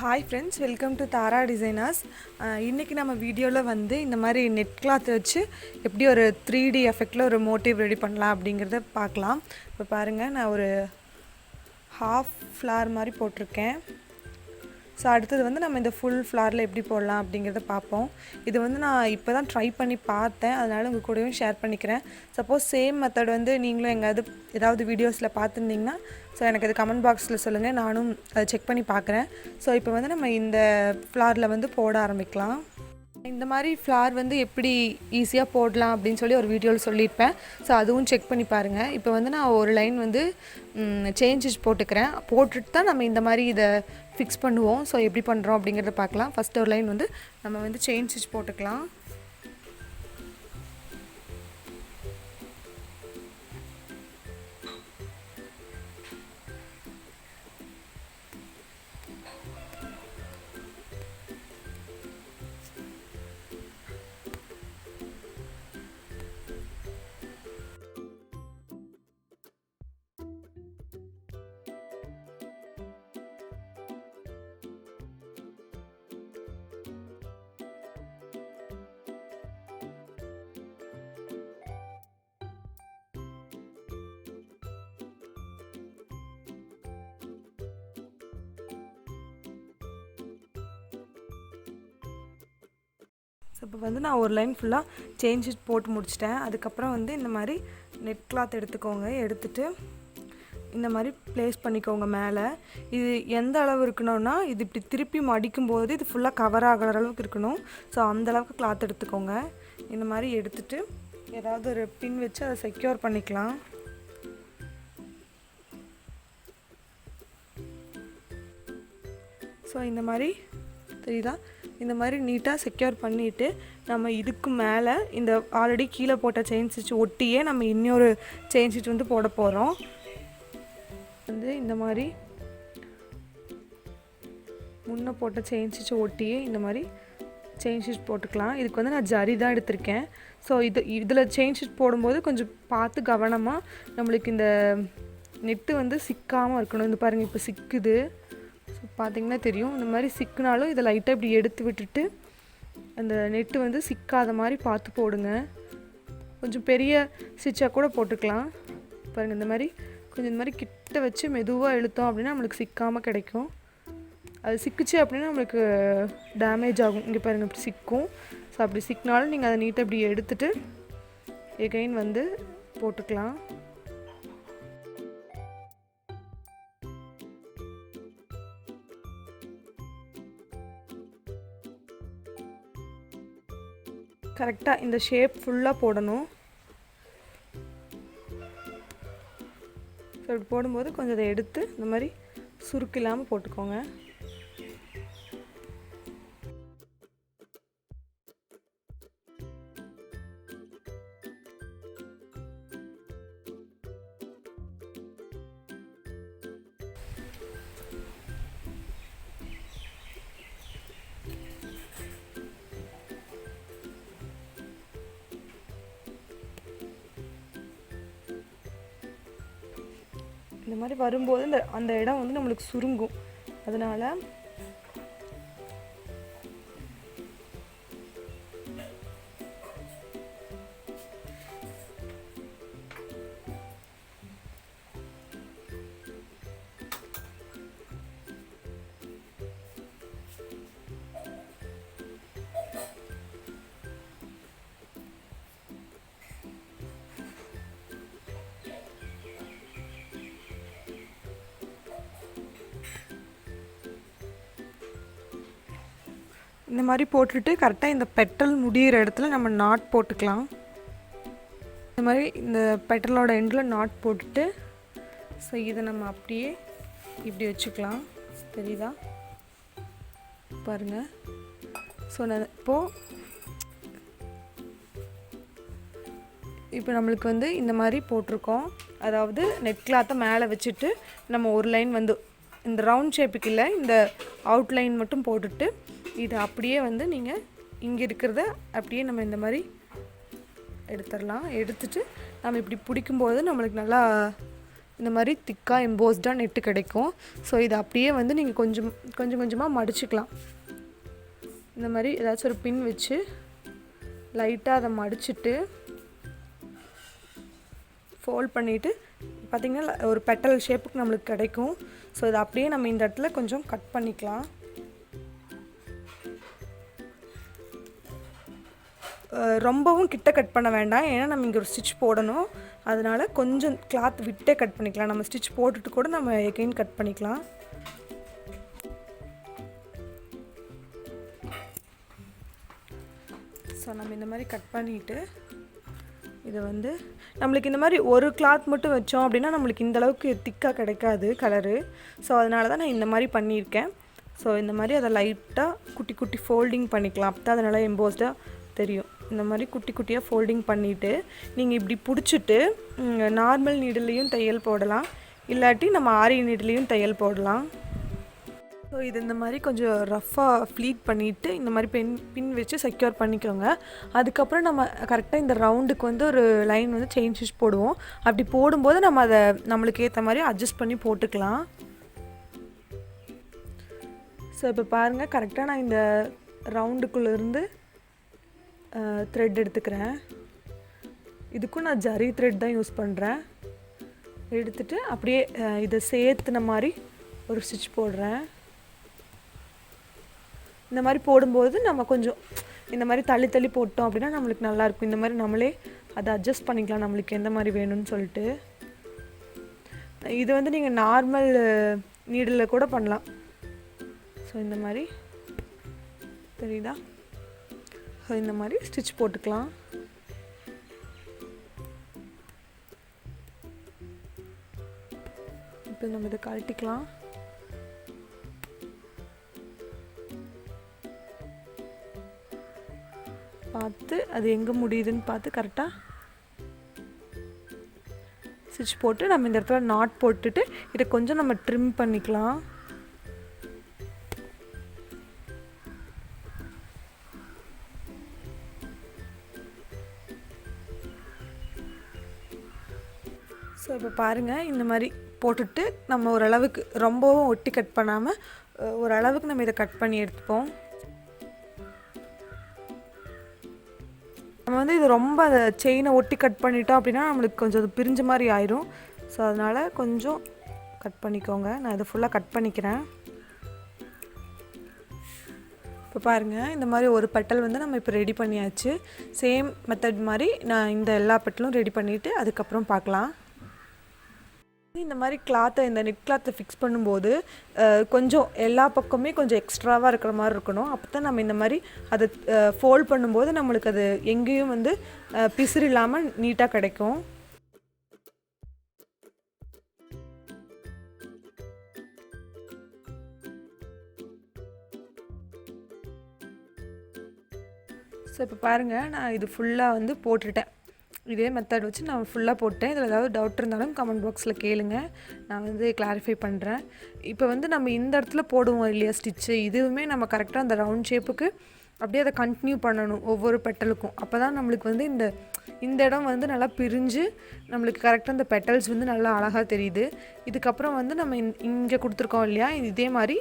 Hi friends, welcome to Dhara Designers. இன்னைக்கு நம்ம வீடியோல வந்து இந்த மாதிரி நெட் கிளாத் வச்சு எப்படி ஒரு 3D எஃபெக்ட்ல ஒரு மோட்டிவ் ரெடி பண்ணலாம் அப்படிங்கறத பார்க்கலாம். இப்போ பாருங்க நான் ஒரு half flower மாதிரி போட்டுருக்கேன். ஸோ அடுத்தது வந்து நம்ம இந்த ஃபுல் ஃப்ளாரில் எப்படி போடலாம் அப்படிங்கிறத பார்ப்போம். இது வந்து நான் இப்போ தான் ட்ரை பண்ணி பார்த்தேன், அதனால் உங்கள் கூடயும் ஷேர் பண்ணிக்கிறேன். சப்போஸ் சேம் மெத்தட் வந்து நீங்களும் ஏதாவது வீடியோஸில் பார்த்துருந்தீங்கன்னா ஸோ எனக்கு அது கமெண்ட் பாக்ஸில் சொல்லுங்கள், நானும் அதை செக் பண்ணி பார்க்குறேன். ஸோ இப்போ வந்து நம்ம இந்த ஃப்ளாரில் வந்து போட ஆரம்பிக்கலாம். இந்த மாதிரி ஃப்ளார் வந்து எப்படி ஈஸியாக போடலாம் அப்படின்னு சொல்லி ஒரு வீடியோவில் சொல்லியிருப்பேன். ஸோ அதுவும் செக் பண்ணி பாருங்கள். இப்போ வந்து நான் ஒரு லைன் வந்து சேஞ்சஸ் போட்டுட்டு தான் நம்ம இந்த மாதிரி இதை ஃபிக்ஸ் பண்ணுவோம். ஸோ எப்படி பண்ணுறோம் அப்படிங்கிறத பார்க்கலாம். ஃபஸ்ட் ஒரு லைன் வந்து நம்ம வந்து செயின் ஸ்டிச் போட்டுக்கலாம். ஸோ இப்போ வந்து நான் ஒரு லைன் ஃபுல்லாக சேஞ்சஸ் போட்டு முடிச்சிட்டேன். அதுக்கப்புறம் வந்து இந்த மாதிரி நெட் கிளாத் எடுத்துக்கோங்க. எடுத்துகிட்டு இந்த மாதிரி ப்ளேஸ் பண்ணிக்கோங்க மேலே. இது எந்த அளவு இருக்கணும்னா, இது இப்படி திருப்பி மடிக்கும்போது இது ஃபுல்லாக கவர் ஆகிற அளவுக்கு இருக்கணும். ஸோ அந்தளவுக்கு கிளாத் எடுத்துக்கோங்க. இந்த மாதிரி எடுத்துகிட்டு ஏதாவது ஒரு பின் வச்சு அதை செக்யூர் பண்ணிக்கலாம். ஸோ இந்த மாதிரி தெரியுதா, இந்த மாதிரி நீட்டாக செக்யூர் பண்ணிவிட்டு நம்ம இதுக்கு மேலே இந்த ஆல்ரெடி கீழே போட்ட செயின் ஸ்டிச் ஒட்டியே நம்ம இன்னொரு செயின் ஸ்டிச் வந்து போட போகிறோம். வந்து இந்த மாதிரி முன்னே போட்ட செயின் ஸ்டிச் ஒட்டியே இந்த மாதிரி செயின் ஸ்டிச் போட்டுக்கலாம். இதுக்கு வந்து நான் ஜரி தான் எடுத்திருக்கேன். ஸோ இதில் செயின் ஸ்டிச் போடும்போது கொஞ்சம் பார்த்து கவனமாக நம்மளுக்கு இந்த நெட்டு வந்து சிக்காமல் இருக்கணும். இந்த பாருங்கள், இப்போ சிக்குது. ஸோ பார்த்திங்கன்னா தெரியும். இந்த மாதிரி சிக்கினாலும் இதை லைட்டாக இப்படி எடுத்து விட்டுட்டு அந்த நெட்டு வந்து சிக்காத மாதிரி பார்த்து போடுங்க. கொஞ்சம் பெரிய ஸ்டிச்சாக கூட போட்டுக்கலாம். பாருங்கள், இந்த மாதிரி கொஞ்சம் இந்த மாதிரி கிட்ட வச்சு மெதுவாக இழுத்தோம் அப்படின்னா நம்மளுக்கு சிக்காமல் கிடைக்கும். அது சிக்குச்சு அப்படின்னா நம்மளுக்கு டேமேஜ் ஆகும். இங்கே பாருங்கள், இப்படி சிக்கும். ஸோ அப்படி சிக்கினாலும் நீங்கள் அதை நீட்டாக இப்படி எடுத்துகிட்டு எகைன் வந்து போட்டுக்கலாம். கரெக்டாக இந்த ஷேப் ஃபுல்லாக போடணும். ஸோ இப்படி போடும்போது கொஞ்சம் அதை எடுத்து இந்த மாதிரி சுருக்கு இல்லாமல் போட்டுக்கோங்க. இந்த மாதிரி வரும்போது அந்த இடம் வந்து நம்மளுக்கு சுருங்கும். அதனால் இந்த மாதிரி போட்டுட்டு கரெக்டாக இந்த பெட்டல் முடிகிற இடத்துல நம்ம நாட் போட்டுக்கலாம். இந்த மாதிரி இந்த பெட்டலோட எண்டில் நாட் போட்டுட்டு ஸோ இதை நம்ம அப்படியே இப்படி வச்சுக்கலாம். தெரியுதா பாருங்கள். ஸோ நான் இப்போ நம்மளுக்கு வந்து இந்த மாதிரி போட்டிருக்கோம். அதாவது நெட் கிளாத்தை மேலே வச்சுட்டு நம்ம ஒரு லைன் வந்து இந்த ரவுண்ட் ஷேப்புக்கு இல்லை, இந்த அவுட்லைன் மட்டும் போட்டுட்டு இது அப்படியே வந்து நீங்கள் இங்கே இருக்கிறத அப்படியே நம்ம இந்த மாதிரி எடுத்துடலாம். எடுத்துட்டு நம்ம இப்படி பிடிக்கும்போது நம்மளுக்கு நல்லா இந்த மாதிரி திக்காக எம்போஸ்டாக நெட்டு கிடைக்கும். ஸோ இதை அப்படியே வந்து நீங்கள் கொஞ்சம் கொஞ்சமாக மடிச்சுக்கலாம். இந்த மாதிரி ஏதாச்சும் ஒரு பின் வச்சு லைட்டாக அதை மடிச்சுட்டு ஃபோல்ட் பண்ணிவிட்டு பார்த்திங்கன்னா ஒரு பெட்டல் ஷேப்புக்கு நம்மளுக்கு கிடைக்கும். ஸோ இதை அப்படியே நம்ம இந்த இடத்துல கொஞ்சம் கட் பண்ணிக்கலாம். ரொம்பவும் கிட்ட கட் பண்ண வேண்டாம், ஏன்னா நம்ம இங்கே ஒரு ஸ்டிச் போடணும். அதனால் கொஞ்சம் கிளாத் விட்டே கட் பண்ணிக்கலாம். நம்ம ஸ்டிச் போட்டுட்டு கூட நம்ம எகைன் கட் பண்ணிக்கலாம். ஸோ நம்ம இந்த மாதிரி கட் பண்ணிவிட்டு இதை வந்து நம்மளுக்கு இந்த மாதிரி ஒரு கிளாத் மட்டும் வச்சோம் அப்படின்னா நம்மளுக்கு இந்தளவுக்கு திக்காக கிடைக்காது கலரு. ஸோ அதனால தான் நான் இந்த மாதிரி பண்ணியிருக்கேன். ஸோ இந்த மாதிரி அதை லைட்டாக குட்டி குட்டி ஃபோல்டிங் பண்ணிக்கலாம். அப்போ தான் அது நல்லா எம்போஸ்டாக தெரியும். இந்த மாதிரி குட்டி குட்டியாக ஃபோல்டிங் பண்ணிவிட்டு நீங்கள் இப்படி பிடிச்சிட்டு நார்மல் நீடிலையும் தையல் போடலாம், இல்லாட்டி நம்ம ஆரி நீடிலையும் தையல் போடலாம். ஸோ இது இந்த மாதிரி கொஞ்சம் ரஃப்பாக ஃப்ளீட் பண்ணிவிட்டு இந்த மாதிரி பின் வச்சு செக்யூர் பண்ணிக்கோங்க. அதுக்கப்புறம் நம்ம கரெக்டாக இந்த ரவுண்டுக்கு வந்து ஒரு லைன் வந்து செயின் ஸ்டிச் போடுவோம். அப்படி போடும்போது நம்ம அதை நம்மளுக்கு ஏற்ற மாதிரி அட்ஜஸ்ட் பண்ணி போட்டுக்கலாம். ஸோ இப்போ பாருங்கள், கரெக்டாக நான் இந்த ரவுண்டுக்குள்ளேருந்து த்ரெட் எடுத்துக்கிறேன். இதுக்கும் நான் ஜரி த்ரெட் தான் யூஸ் பண்ணுறேன். எடுத்துகிட்டு அப்படியே இதை சேர்த்துன மாதிரி ஒரு ஸ்டிச் போடுறேன். இந்த மாதிரி போடும்போது நம்ம கொஞ்சம் இந்த மாதிரி தள்ளி போட்டோம் அப்படின்னா நம்மளுக்கு நல்லாயிருக்கும். இந்த மாதிரி நம்மளே அதை அட்ஜஸ்ட் பண்ணிக்கலாம் நம்மளுக்கு எந்த மாதிரி வேணும்னு சொல்லிட்டு. இது வந்து நீங்கள் நார்மல் நீடில் கூட பண்ணலாம். ஸோ இந்த மாதிரி தெரியுதா? ஸோ இந்த மாதிரி ஸ்டிச் போட்டுக்கலாம். இப்போ நம்ம இதை கழட்டிக்கலாம். பார்த்து அது எங்கே முடியுதுன்னு பார்த்து கரெக்டாக ஸ்டிச் போட்டு நம்ம இந்த இடத்துல நாட் போட்டுட்டு இதை கொஞ்சம் நம்ம ட்ரிம் பண்ணிக்கலாம். ஸோ இப்போ பாருங்கள், இந்த மாதிரி போட்டுட்டு நம்ம ஓரளவுக்கு ரொம்பவும் ஒட்டி கட் பண்ணாமல் ஓரளவுக்கு நம்ம இதை கட் பண்ணி எடுத்துப்போம். நம்ம வந்து இது ரொம்ப அந்த செயினை ஒட்டி கட் பண்ணிட்டோம் அப்படின்னா நம்மளுக்கு கொஞ்சம் அது பிரிஞ்ச மாதிரி ஆயிரும். ஸோ அதனால் கொஞ்சம் கட் பண்ணிக்கோங்க. நான் இதை ஃபுல்லாக கட் பண்ணிக்கிறேன். இப்போ பாருங்கள், இந்த மாதிரி ஒரு பெட்டல் வந்து நம்ம இப்போ ரெடி பண்ணியாச்சு. சேம் மெத்தட் மாதிரி நான் இந்த எல்லா பெட்டலும் ரெடி பண்ணிவிட்டு அதுக்கப்புறம் பார்க்கலாம். இந்த மாதிரி கிளாத்தை இந்த நெட் கிளாத்தை ஃபிக்ஸ் பண்ணும்போது கொஞ்சம் எல்லா பக்கமே கொஞ்சம் எக்ஸ்ட்ராவாக இருக்கிற மாதிரி இருக்கணும். அப்போ தான் நம்ம இந்த மாதிரி அதை ஃபோல்ட் பண்ணும்போது நம்மளுக்கு அது எங்கேயும் வந்து பிசுறு இல்லாமல் நீட்டாக கிடைக்கும். ஸோ இப்போ பாருங்கள், நான் இது ஃபுல்லாக வந்து போட்டுட்டேன். இதே மெத்தட் வச்சு நான் ஃபுல்லாக போட்டேன். இதில் ஏதாவது டவுட் இருந்தாலும் கமெண்ட் பாக்ஸில் கேளுங்க, நான் வந்து கிளாரிஃபை பண்ணுறேன். இப்போ வந்து நம்ம இந்த இடத்துல போடுவோம் இல்லையா ஸ்டிச்சு, இதுவுமே நம்ம கரெக்டாக அந்த ரவுண்ட் ஷேப்புக்கு அப்படியே அதை கண்டினியூ பண்ணணும் ஒவ்வொரு பெட்டலுக்கும். அப்போ தான் நம்மளுக்கு வந்து இந்த இடம் வந்து நல்லா பிரிஞ்சு நம்மளுக்கு கரெக்டாக இந்த பெட்டல்ஸ் வந்து நல்லா அழகாக தெரியுது. இதுக்கப்புறம் வந்து நம்ம இங்கே கொடுத்துருக்கோம் இல்லையா, இதே மாதிரி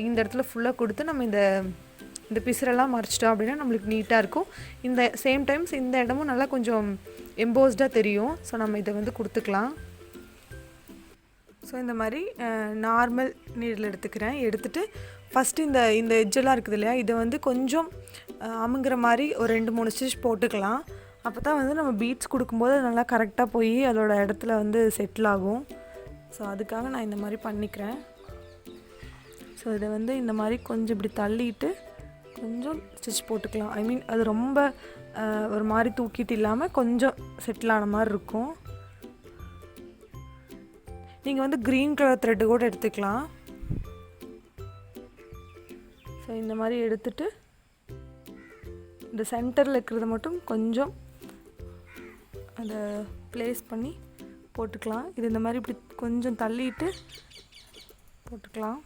இந்த இடத்துல ஃபுல்லாக கொடுத்து நம்ம இந்த பிசுரெல்லாம் மறைச்சிட்டோம் அப்படின்னா நம்மளுக்கு நீட்டாக இருக்கும். இந்த சேம் டைம்ஸ் இந்த இடமும் நல்லா கொஞ்சம் எம்போஸ்டாக தெரியும். ஸோ நம்ம இதை வந்து கொடுத்துக்கலாம். ஸோ இந்த மாதிரி நார்மல் நீடில் எடுத்துக்கிறேன். எடுத்துகிட்டு ஃபஸ்ட்டு இந்த எட்ஜெல்லாம் இருக்குது இல்லையா, இதை வந்து கொஞ்சம் அமுங்குற மாதிரி ஒரு 2-3 ஸ்டிச் போட்டுக்கலாம். அப்போ தான் வந்து நம்ம பீட்ஸ் கொடுக்கும்போது நல்லா கரெக்டாக போய் அதோட இடத்துல வந்து செட்டில் ஆகும். ஸோ அதுக்காக நான் இந்த மாதிரி பண்ணிக்கிறேன். ஸோ இதை வந்து இந்த மாதிரி கொஞ்சம் இப்படி தள்ளிட்டு கொஞ்சம் ஸ்டிச் போட்டுக்கலாம். ஐ மீன் அது ரொம்ப ஒரு மாதிரி தூக்கிட்டு இல்லாமல் கொஞ்சம் செட்டில் ஆன மாதிரி இருக்கும். நீங்கள் வந்து க்ரீன் கலர் த்ரெட்டு கூட எடுத்துக்கலாம். ஸோ இந்த மாதிரி எடுத்துட்டு இந்த சென்டரில் இருக்கிறத மட்டும் கொஞ்சம் அதை ப்ளேஸ் பண்ணி போட்டுக்கலாம். இது இந்த மாதிரி இப்படி கொஞ்சம் தள்ளிட்டு போட்டுக்கலாம்.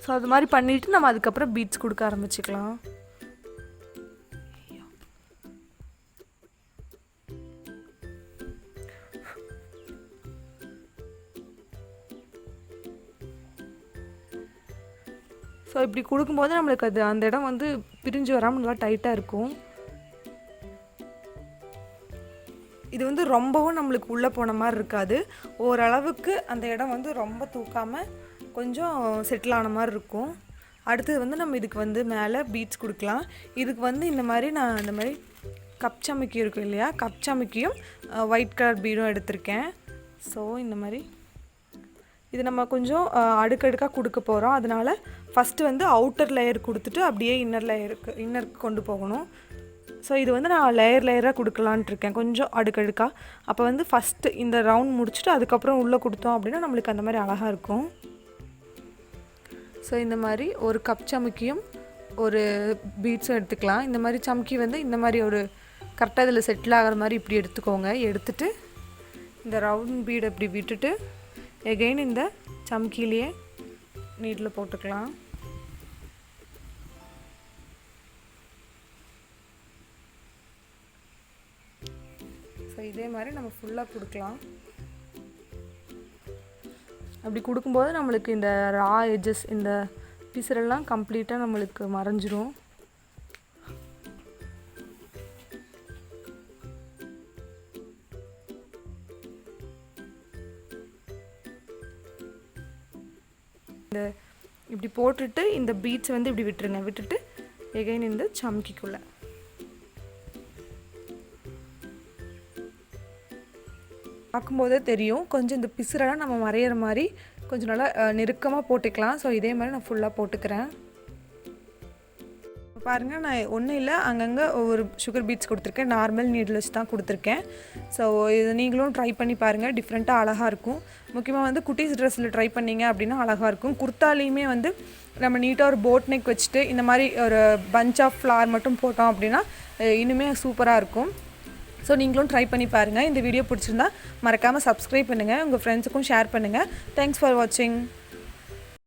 ஸோ அது மாதிரி பண்ணிவிட்டு நம்ம அதுக்கப்புறம் பீட்ஸ் கொடுக்க ஆரம்பிச்சுக்கலாம். ஸோ இப்படி கொடுக்கும்போது நம்மளுக்கு அது அந்த இடம் வந்து பிரிஞ்சு வராமல் நல்லா டைட்டாக இருக்கும். இது வந்து ரொம்பவும் நம்மளுக்கு உள்ளே போன மாதிரி இருக்காது. ஓரளவுக்கு அந்த இடம் வந்து ரொம்ப தூக்காமல் கொஞ்சம் செட்டில் ஆன மாதிரி இருக்கும். அடுத்தது வந்து நம்ம இதுக்கு வந்து மேலே பீட்ஸ் கொடுக்கலாம். இதுக்கு வந்து இந்த மாதிரி நான் இந்த மாதிரி கப் சமைக்கி இருக்கும் இல்லையா, கப் சமைக்கியும் ஒயிட் கலர் பீடும் எடுத்திருக்கேன். ஸோ இந்த மாதிரி இது நம்ம கொஞ்சம் அடுக்கடுக்காக கொடுக்க போகிறோம். அதனால் ஃபஸ்ட்டு வந்து அவுட்டர் லேயர் கொடுத்துட்டு அப்படியே இன்னருக்கு கொண்டு போகணும். ஸோ இது வந்து நான் லேயராக கொடுக்கலான்ட்டு இருக்கேன், கொஞ்சம் அடுக்கடுக்காக. அப்போ வந்து ஃபஸ்ட்டு இந்த ரவுண்ட் முடிச்சுட்டு அதுக்கப்புறம் உள்ளே கொடுத்தோம் அப்படின்னா நம்மளுக்கு அந்த மாதிரி அழகாக இருக்கும். ஸோ இந்த மாதிரி ஒரு கப் சமுக்கியும் ஒரு பீட்ஸும் எடுத்துக்கலாம். இந்த மாதிரி சமுக்கி வந்து இந்த மாதிரி ஒரு கரெக்டாக இதில் செட்டில் ஆகிற மாதிரி இப்படி எடுத்துக்கோங்க. எடுத்துகிட்டு இந்த ரவுண்ட் பீடை இப்படி விட்டுட்டு எகெயின் இந்த சமுக்கிலேயே நீட்டில் போட்டுக்கலாம். ஸோ இதே மாதிரி நம்ம ஃபுல்லாக கொடுக்கலாம். அப்படி கொடுக்கும்போது நம்மளுக்கு இந்த ரா எட்ஜஸ் இந்த பிசுரெல்லாம் கம்ப்ளீட்டாக நம்மளுக்கு மறைஞ்சிரும். இந்த இப்படி போட்டுட்டு இந்த பீட்ஸ் வந்து இப்படி விட்டுருங்க. விட்டுட்டு எகைன் இந்த சமுக்கிக்குள்ளே பார்க்கும்போதே தெரியும் கொஞ்சம் இந்த பிசுரெல்லாம் நம்ம மறையிற மாதிரி கொஞ்சம் நல்லா நெருக்கமாக போட்டுக்கலாம். ஸோ இதே மாதிரி நான் ஃபுல்லாக போட்டுக்கிறேன். பாருங்கள், நான் ஒன்றும் இல்லை, அங்கங்கே ஒரு சுகர் பீட்ஸ் கொடுத்துருக்கேன். நார்மல் நீடில் வச்சு தான் கொடுத்துருக்கேன். ஸோ இது நீங்களும் ட்ரை பண்ணி பாருங்கள், டிஃப்ரெண்ட்டாக அழகாக இருக்கும். முக்கியமாக வந்து குட்டீஸ் ட்ரெஸ்ஸில் ட்ரை பண்ணிங்க அப்படின்னா அழகாக இருக்கும். குர்த்தாலையுமே வந்து நம்ம நீட்டாக ஒரு போட் நெக் வச்சுட்டு இந்த மாதிரி ஒரு பஞ்ச் ஆஃப் ஃப்ளார் மட்டும் போட்டோம் அப்படின்னா இன்னுமே சூப்பராக இருக்கும். ஸோ நீங்களும் ட்ரை பண்ணி பாருங்கள். இந்த வீடியோ பிடிச்சிருந்தா மறக்காமல் சப்ஸ்கிரைப் பண்ணுங்கள், உங்கள் ஃப்ரெண்ட்ஸுக்கும் ஷேர் பண்ணுங்கள். தேங்க்ஸ் ஃபார் வாட்சிங்.